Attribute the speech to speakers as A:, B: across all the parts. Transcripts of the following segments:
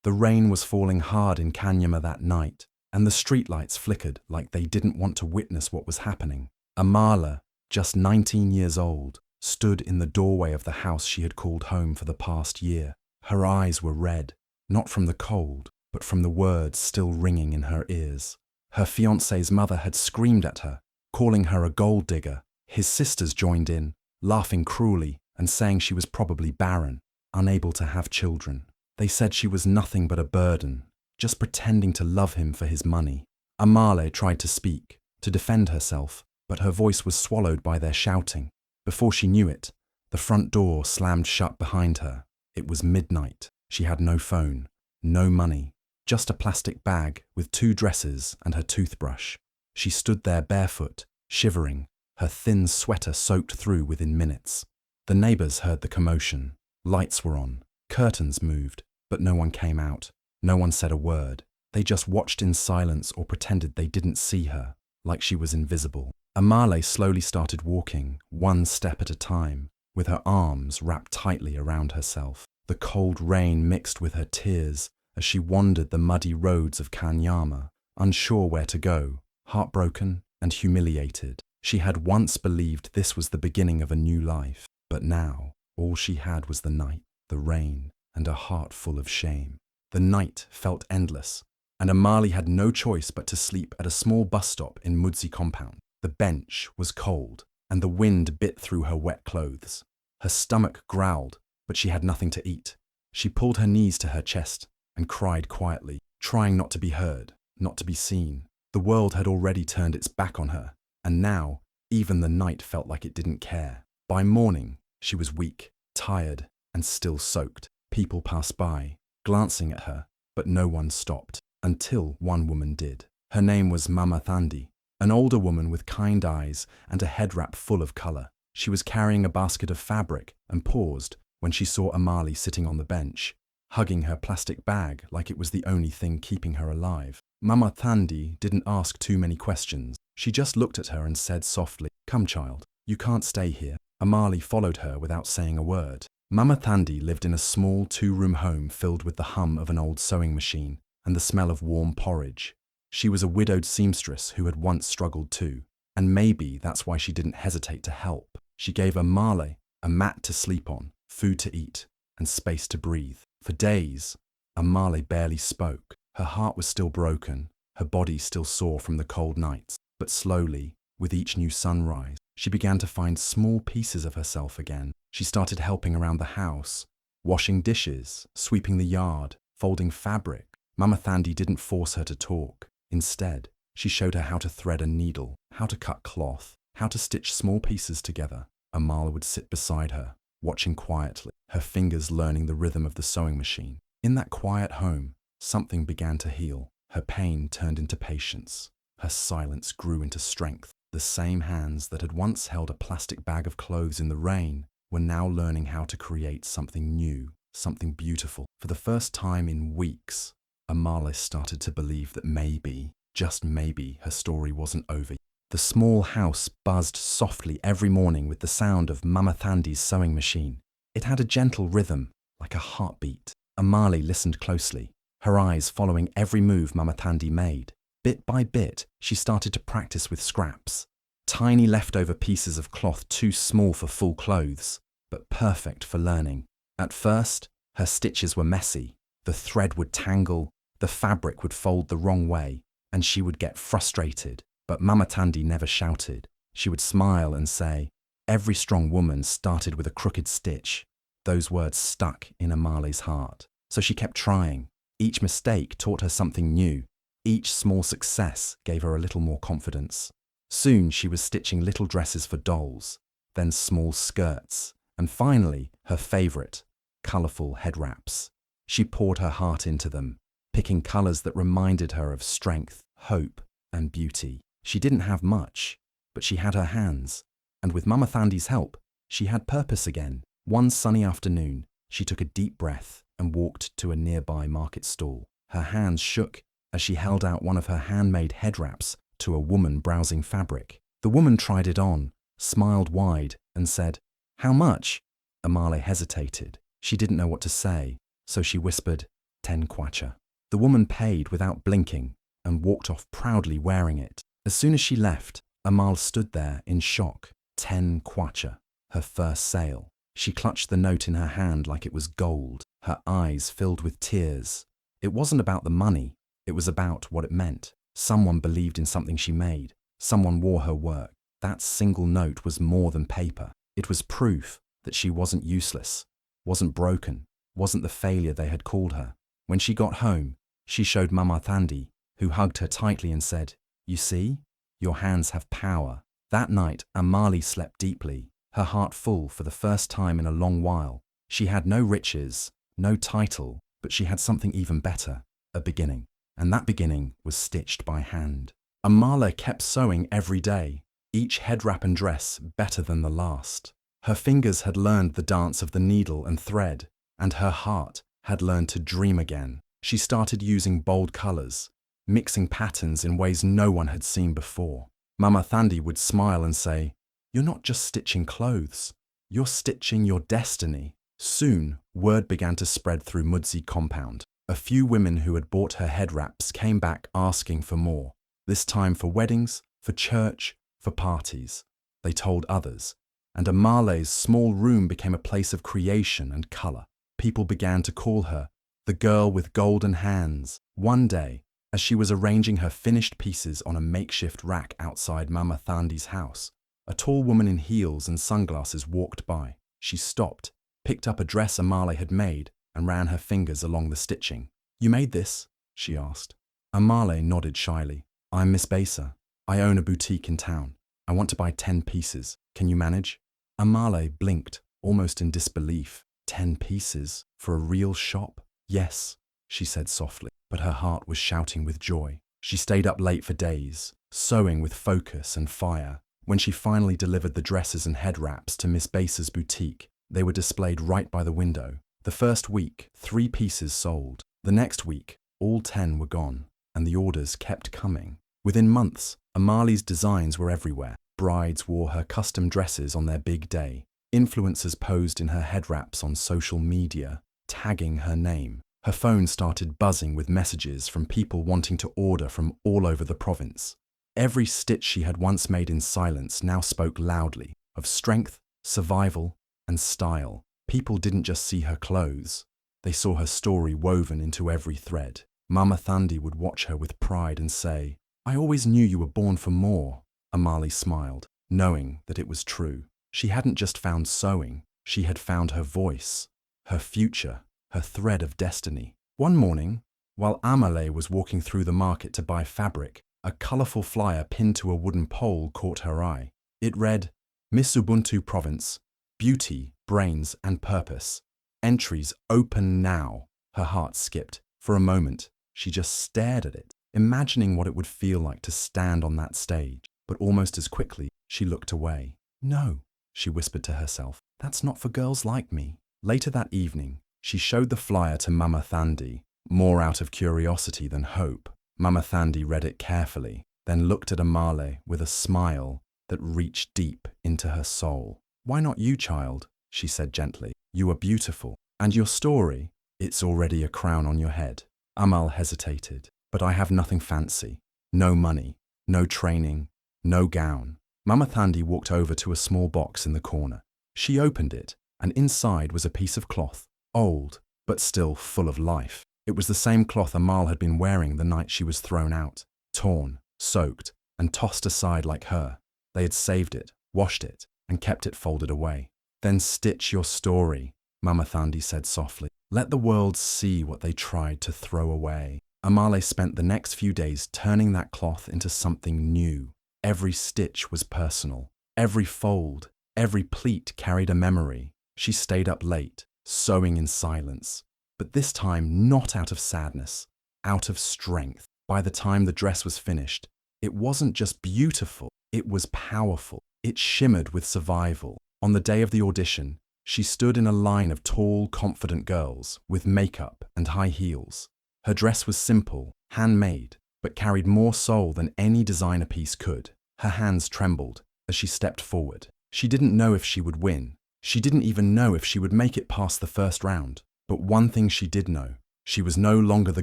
A: The rain was falling hard in Kanyama that night, and the streetlights flickered like they didn't want to witness what was happening. Amahle, just 19 years old, stood in the doorway of the house she had called home for the past year. Her eyes were red, not from the cold, but from the words still ringing in her ears. Her fiancé's mother had screamed at her, calling her a gold digger. His sisters joined in, laughing cruelly and saying she was probably barren, unable to have children. They said she was nothing but a burden, just pretending to love him for his money. Amahle tried to speak, to defend herself, but her voice was swallowed by their shouting. Before she knew it, the front door slammed shut behind her. It was midnight. She had no phone, no money, just a plastic bag with 2 dresses and her toothbrush. She stood there barefoot, shivering, her thin sweater soaked through within minutes. The neighbors heard the commotion. Lights were on, curtains moved, but no one came out. No one said a word. They just watched in silence or pretended they didn't see her, like she was invisible. Amahle slowly started walking, one step at a time, with her arms wrapped tightly around herself. The cold rain mixed with her tears as she wandered the muddy roads of Kanyama, unsure where to go, heartbroken and humiliated. She had once believed this was the beginning of a new life, but now all she had was the night, the rain, and a heart full of shame. The night felt endless, and Amahle had no choice but to sleep at a small bus stop in Mudzi compound. The bench was cold, and the wind bit through her wet clothes. Her stomach growled, but she had nothing to eat. She pulled her knees to her chest and cried quietly, trying not to be heard, not to be seen. The world had already turned its back on her, and now even the night felt like it didn't care. By morning, she was weak, tired, and still soaked. People passed by, glancing at her, but no one stopped, until one woman did. Her name was Mama Thandi, an older woman with kind eyes and a head wrap full of color. She was carrying a basket of fabric and paused when she saw Amahle sitting on the bench, hugging her plastic bag like it was the only thing keeping her alive. Mama Thandi didn't ask too many questions. She just looked at her and said softly, "Come, child, you can't stay here." Amahle followed her without saying a word. Mama Thandi lived in a small 2-room home filled with the hum of an old sewing machine and the smell of warm porridge. She was a widowed seamstress who had once struggled too, and maybe that's why she didn't hesitate to help. She gave Amahle a mat to sleep on, food to eat, and space to breathe. For days, Amahle barely spoke. Her heart was still broken, her body still sore from the cold nights. But slowly, with each new sunrise, she began to find small pieces of herself again. She started helping around the house, washing dishes, sweeping the yard, folding fabric. Mama Thandi didn't force her to talk. Instead, she showed her how to thread a needle, how to cut cloth, how to stitch small pieces together. Amahle would sit beside her, watching quietly, her fingers learning the rhythm of the sewing machine. In that quiet home, something began to heal. Her pain turned into patience. Her silence grew into strength. The same hands that had once held a plastic bag of clothes in the rain were now learning how to create something new, something beautiful. For the first time in weeks, Amahle started to believe that maybe, just maybe, her story wasn't over. The small house buzzed softly every morning with the sound of Mama Thandi's sewing machine. It had a gentle rhythm, like a heartbeat. Amahle listened closely, her eyes following every move Mama Thandi made. Bit by bit, she started to practice with scraps. Tiny leftover pieces of cloth too small for full clothes, but perfect for learning. At first, her stitches were messy. The thread would tangle, the fabric would fold the wrong way, and she would get frustrated. But Mama Thandi never shouted. She would smile and say, "Every strong woman started with a crooked stitch." Those words stuck in Amahle's heart. So she kept trying. Each mistake taught her something new. Each small success gave her a little more confidence. Soon she was stitching little dresses for dolls, then small skirts, and finally her favorite, colorful head wraps. She poured her heart into them, picking colors that reminded her of strength, hope, and beauty. She didn't have much, but she had her hands, and with Mama Thandi's help, she had purpose again. One sunny afternoon, she took a deep breath and walked to a nearby market stall. Her hands shook as she held out one of her handmade head wraps to a woman browsing fabric. The woman tried it on, smiled wide, and said, "How much?" Amahle hesitated. She didn't know what to say, so she whispered, 10 kwacha. The woman paid without blinking and walked off proudly wearing it. As soon as she left, Amahle stood there in shock. 10 kwacha, her first sale. She clutched the note in her hand like it was gold, her eyes filled with tears. It wasn't about the money, it was about what it meant. Someone believed in something she made. Someone wore her work. That single note was more than paper. It was proof that she wasn't useless, wasn't broken, wasn't the failure they had called her. When she got home, she showed Mama Thandi, who hugged her tightly and said, "You see? Your hands have power." That night, Amahle slept deeply, her heart full for the first time in a long while. She had no riches, no title, but she had something even better, a beginning. And that beginning was stitched by hand. Amahle kept sewing every day, each headwrap and dress better than the last. Her fingers had learned the dance of the needle and thread, and her heart had learned to dream again. She started using bold colors, mixing patterns in ways no one had seen before. Mama Thandi would smile and say, "You're not just stitching clothes, you're stitching your destiny." Soon, word began to spread through Mudzi compound. A few women who had bought her headwraps came back asking for more, this time for weddings, for church, for parties. They told others, and Amahle's small room became a place of creation and color. People began to call her the girl with golden hands. One day, as she was arranging her finished pieces on a makeshift rack outside Mama Thandi's house, a tall woman in heels and sunglasses walked by. She stopped, picked up a dress Amahle had made, and ran her fingers along the stitching. "You made this?" she asked. Amahle nodded shyly. "I'm Miss Besa. I own a boutique in town. I want to buy 10 pieces. Can you manage?" Amahle blinked, almost in disbelief. 10 pieces? For a real shop? "Yes," she said softly, but her heart was shouting with joy. She stayed up late for days, sewing with focus and fire. When she finally delivered the dresses and headwraps to Miss Besa's boutique, they were displayed right by the window. The first week, 3 pieces sold. The next week, all 10 were gone, and the orders kept coming. Within months, Amahle's designs were everywhere. Brides wore her custom dresses on their big day. Influencers posed in her headwraps on social media, tagging her name. Her phone started buzzing with messages from people wanting to order from all over the province. Every stitch she had once made in silence now spoke loudly of strength, survival, and style. People didn't just see her clothes, they saw her story woven into every thread. Mama Thandi would watch her with pride and say, "I always knew you were born for more." Amahle smiled, knowing that it was true. She hadn't just found sewing, she had found her voice, her future, her thread of destiny. One morning, while Amahle was walking through the market to buy fabric, a colourful flyer pinned to a wooden pole caught her eye. It read, "Miss Ubuntu Province, Beauty, Brains and Purpose. Entries open now." Her heart skipped. For a moment, she just stared at it, imagining what it would feel like to stand on that stage. But almost as quickly, she looked away. "No," she whispered to herself, "that's not for girls like me." Later that evening, she showed the flyer to Mama Thandi, more out of curiosity than hope. Mama Thandi read it carefully, then looked at Amahle with a smile that reached deep into her soul. "Why not you, child?" she said gently. "You are beautiful. And your story, it's already a crown on your head." Amahle hesitated. "But I have nothing fancy. No money, no training, no gown." Mama Thandi walked over to a small box in the corner. She opened it, and inside was a piece of cloth, old, but still full of life. It was the same cloth Amahle had been wearing the night she was thrown out, torn, soaked, and tossed aside like her. They had saved it, washed it, and kept it folded away. "Then stitch your story," Mama Thandi said softly. "Let the world see what they tried to throw away." Amahle spent the next few days turning that cloth into something new. Every stitch was personal. Every fold, every pleat carried a memory. She stayed up late, sewing in silence, but this time not out of sadness, out of strength. By the time the dress was finished, it wasn't just beautiful, it was powerful. It shimmered with survival. On the day of the audition, she stood in a line of tall, confident girls with makeup and high heels. Her dress was simple, handmade, but carried more soul than any designer piece could. Her hands trembled as she stepped forward. She didn't know if she would win. She didn't even know if she would make it past the first round. But one thing she did know, She was no longer the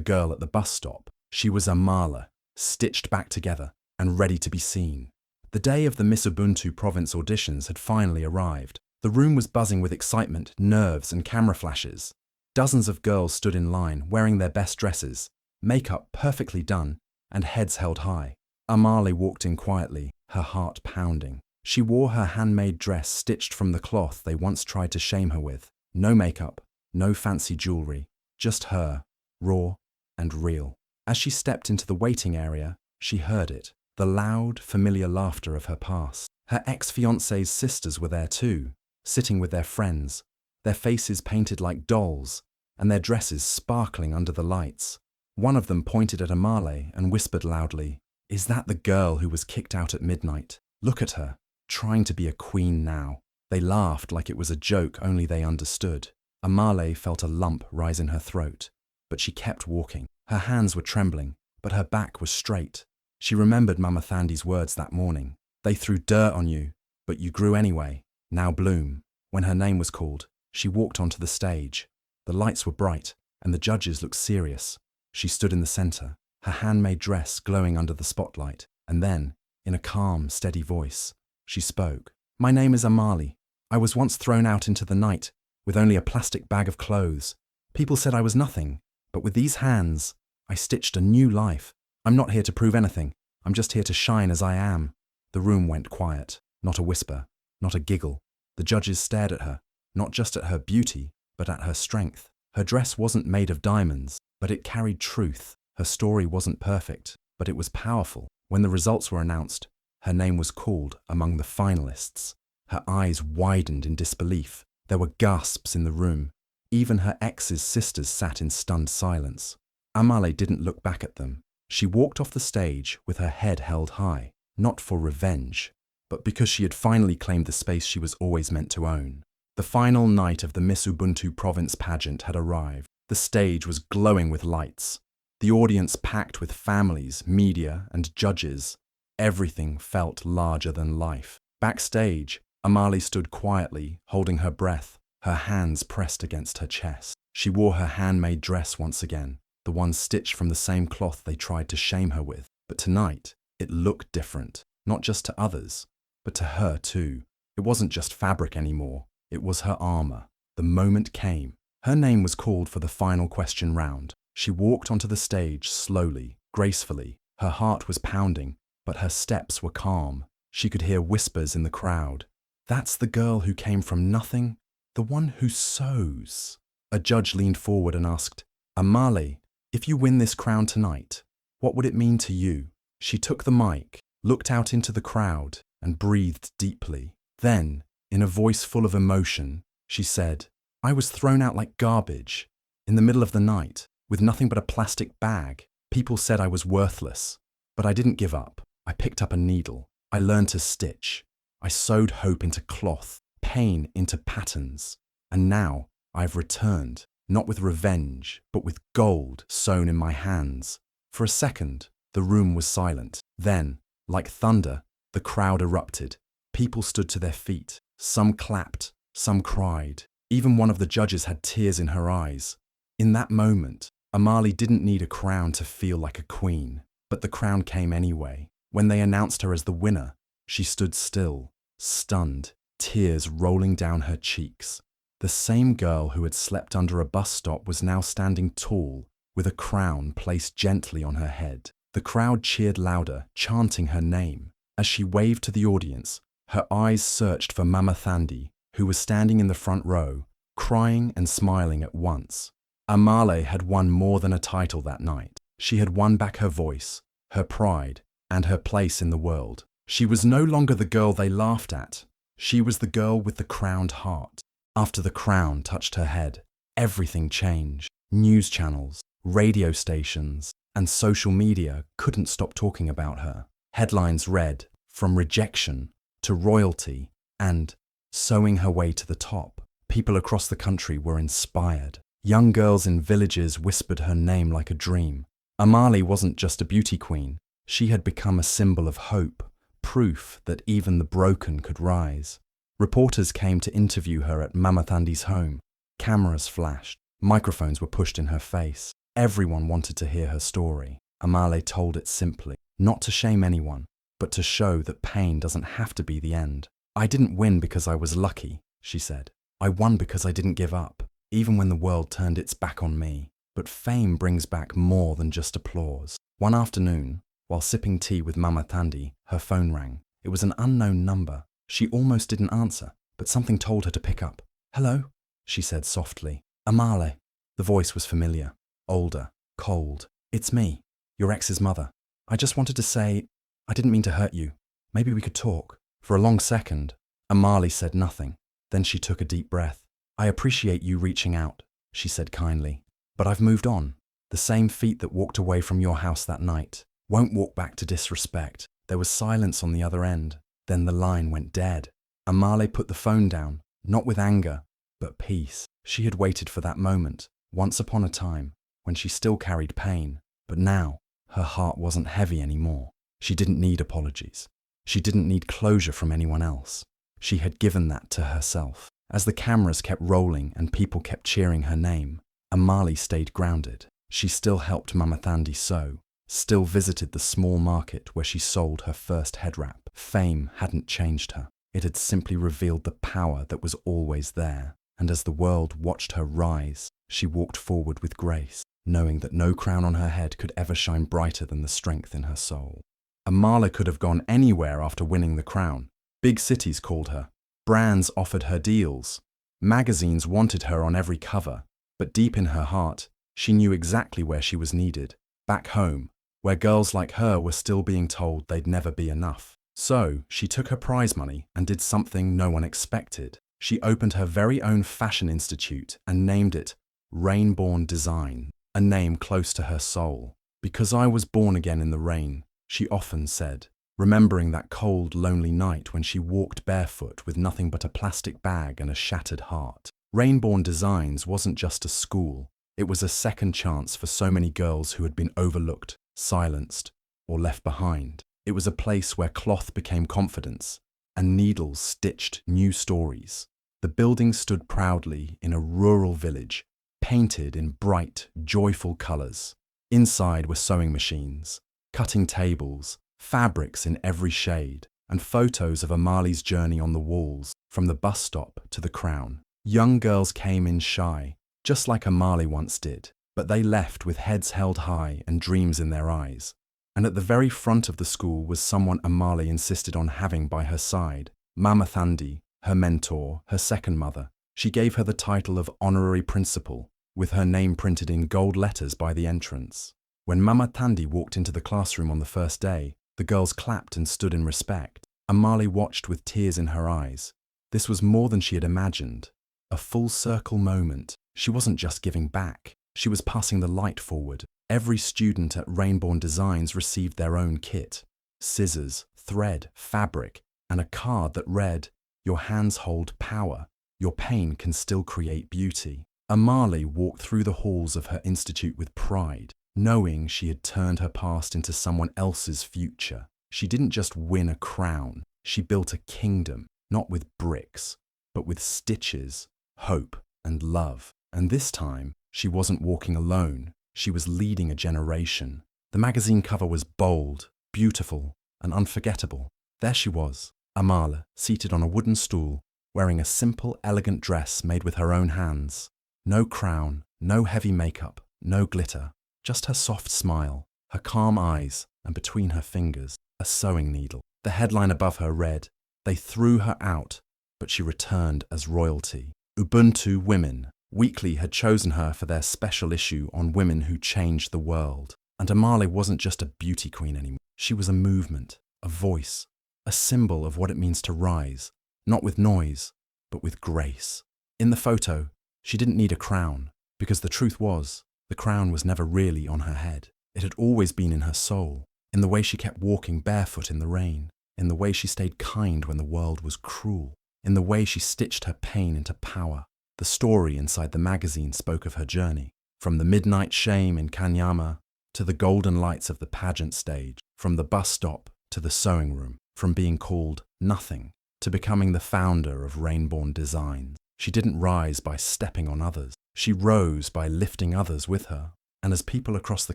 A: girl at the bus stop. She was Amahle, stitched back together and ready to be seen. The day of the Miss Ubuntu province auditions had finally arrived. The room was buzzing with excitement, nerves, and camera flashes. Dozens of girls stood in line, wearing their best dresses, makeup perfectly done, and heads held high. Amahle walked in quietly, her heart pounding. She wore her handmade dress stitched from the cloth they once tried to shame her with. No makeup, no fancy jewelry, just her, raw and real. As she stepped into the waiting area, she heard it, the loud, familiar laughter of her past. Her ex-fiancé's sisters were there too, sitting with their friends, their faces painted like dolls, and their dresses sparkling under the lights. One of them pointed at Amahle and whispered loudly, "Is that the girl who was kicked out at midnight? Look at her, trying to be a queen now." They laughed like it was a joke only they understood. Amahle felt a lump rise in her throat, but she kept walking. Her hands were trembling, but her back was straight. She remembered Mama Thandi's words that morning. "They threw dirt on you, but you grew anyway. Now bloom." When her name was called, she walked onto the stage. The lights were bright, and the judges looked serious. She stood in the center, her handmade dress glowing under the spotlight, and then, in a calm, steady voice, she spoke. "My name is Amahle. I was once thrown out into the night with only a plastic bag of clothes. People said I was nothing, but with these hands, I stitched a new life. I'm not here to prove anything. I'm just here to shine as I am." The room went quiet, not a whisper, not a giggle. The judges stared at her, not just at her beauty, but at her strength. Her dress wasn't made of diamonds, but it carried truth. Her story wasn't perfect, but it was powerful. When the results were announced, her name was called among the finalists. Her eyes widened in disbelief. There were gasps in the room. Even her ex's sisters sat in stunned silence. Amahle didn't look back at them. She walked off the stage with her head held high, not for revenge, but because she had finally claimed the space she was always meant to own. The final night of the Miss Ubuntu province pageant had arrived. The stage was glowing with lights. The audience packed with families, media, and judges. Everything felt larger than life. Backstage, Amahle stood quietly, holding her breath, her hands pressed against her chest. She wore her handmade dress once again, the one stitched from the same cloth they tried to shame her with. But tonight, it looked different, not just to others, but to her too. It wasn't just fabric anymore, it was her armor. The moment came. Her name was called for the final question round. She walked onto the stage slowly, gracefully. Her heart was pounding, but her steps were calm. She could hear whispers in the crowd. "That's the girl who came from nothing, the one who sews." A judge leaned forward and asked, "Amahle, if you win this crown tonight, what would it mean to you?" She took the mic, looked out into the crowd, and breathed deeply. Then, in a voice full of emotion, she said, "I was thrown out like garbage, in the middle of the night, with nothing but a plastic bag. People said I was worthless, but I didn't give up. I picked up a needle. I learned to stitch. I sewed hope into cloth, pain into patterns. And now I've returned, not with revenge, but with gold sewn in my hands." For a second, the room was silent. Then, like thunder, the crowd erupted. People stood to their feet. Some clapped, some cried. Even one of the judges had tears in her eyes. In that moment, Amahle didn't need a crown to feel like a queen, but the crown came anyway. When they announced her as the winner, she stood still, stunned, tears rolling down her cheeks. The same girl who had slept under a bus stop was now standing tall, with a crown placed gently on her head. The crowd cheered louder, chanting her name. As she waved to the audience, her eyes searched for Mama Thandi, who was standing in the front row, crying and smiling at once. Amahle had won more than a title that night. She had won back her voice, her pride, and her place in the world. She was no longer the girl they laughed at. She was the girl with the crowned heart. After the crown touched her head, everything changed. News channels, radio stations, and social media couldn't stop talking about her. Headlines read, "From rejection to royalty," and "Sewing her way to the top." People across the country were inspired. Young girls in villages whispered her name like a dream. Amahle wasn't just a beauty queen. She had become a symbol of hope, proof that even the broken could rise. Reporters came to interview her at Mama Thandi's home. Cameras flashed. Microphones were pushed in her face. Everyone wanted to hear her story. Amahle told it simply, not to shame anyone, but to show that pain doesn't have to be the end. I didn't win because I was lucky, she said. I won because I didn't give up, even when the world turned its back on me. But fame brings back more than just applause. One afternoon, while sipping tea with Mama Thandi, her phone rang. It was an unknown number. She almost didn't answer, but something told her to pick up. "Hello," she said softly. "Amahle." The voice was familiar, older, cold. "It's me, your ex's mother. I just wanted to say, I didn't mean to hurt you. Maybe we could talk." For a long second, Amahle said nothing. Then she took a deep breath. "I appreciate you reaching out," she said kindly. "But I've moved on. The same feet that walked away from your house that night won't walk back to disrespect." There was silence on the other end. Then the line went dead. Amahle put the phone down, not with anger, but peace. She had waited for that moment, once upon a time, when she still carried pain. But now, her heart wasn't heavy anymore. She didn't need apologies. She didn't need closure from anyone else. She had given that to herself. As the cameras kept rolling and people kept cheering her name, Amahle stayed grounded. She still helped Mama Thandi sew, still visited the small market where she sold her first headwrap. Fame hadn't changed her. It had simply revealed the power that was always there. And as the world watched her rise, she walked forward with grace, knowing that no crown on her head could ever shine brighter than the strength in her soul. Amahle could have gone anywhere after winning the crown. Big cities called her. Brands offered her deals. Magazines wanted her on every cover. But deep in her heart, she knew exactly where she was needed. Back home, where girls like her were still being told they'd never be enough. So, she took her prize money and did something no one expected. She opened her very own fashion institute and named it Rainborn Design, a name close to her soul. "Because I was born again in the rain," she often said, remembering that cold, lonely night when she walked barefoot with nothing but a plastic bag and a shattered heart. Rainborn Designs wasn't just a school. It was a second chance for so many girls who had been overlooked, silenced, or left behind. It was a place where cloth became confidence and needles stitched new stories. The building stood proudly in a rural village, painted in bright, joyful colors. Inside were sewing machines, cutting tables, fabrics in every shade, and photos of Amahle's journey on the walls, from the bus stop to the crown. Young girls came in shy, just like Amahle once did, but they left with heads held high and dreams in their eyes. And at the very front of the school was someone Amahle insisted on having by her side, Mama Thandi, her mentor, her second mother. She gave her the title of honorary principal, with her name printed in gold letters by the entrance. When Mama Thandi walked into the classroom on the first day, the girls clapped and stood in respect. Amahle watched with tears in her eyes. This was more than she had imagined. A full circle moment. She wasn't just giving back. She was passing the light forward. Every student at Rainborn Designs received their own kit. Scissors, thread, fabric, and a card that read, "Your hands hold power. Your pain can still create beauty." Amahle walked through the halls of her institute with pride, knowing she had turned her past into someone else's future. She didn't just win a crown. She built a kingdom, not with bricks, but with stitches, hope, and love. And this time, she wasn't walking alone. She was leading a generation. The magazine cover was bold, beautiful, and unforgettable. There she was, Amahle, seated on a wooden stool, wearing a simple, elegant dress made with her own hands. No crown, no heavy makeup, no glitter, just her soft smile, her calm eyes, and between her fingers, a sewing needle. The headline above her read, "They threw her out, but she returned as royalty." Ubuntu Women Weekly had chosen her for their special issue on women who changed the world. And Amahle wasn't just a beauty queen anymore. She was a movement, a voice, a symbol of what it means to rise, not with noise, but with grace. In the photo, she didn't need a crown, because the truth was, the crown was never really on her head. It had always been in her soul, in the way she kept walking barefoot in the rain, in the way she stayed kind when the world was cruel, in the way she stitched her pain into power. The story inside the magazine spoke of her journey, from the midnight shame in Kanyama to the golden lights of the pageant stage, from the bus stop to the sewing room, from being called nothing to becoming the founder of Rainborn Designs. She didn't rise by stepping on others. She rose by lifting others with her, and as people across the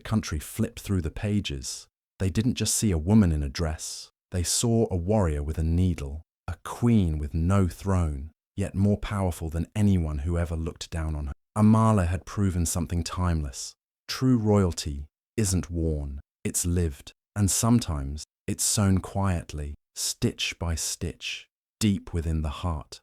A: country flipped through the pages, they didn't just see a woman in a dress. They saw a warrior with a needle, a queen with no throne, yet more powerful than anyone who ever looked down on her. Amahle had proven something timeless. True royalty isn't worn, it's lived, and sometimes it's sewn quietly, stitch by stitch, deep within the heart.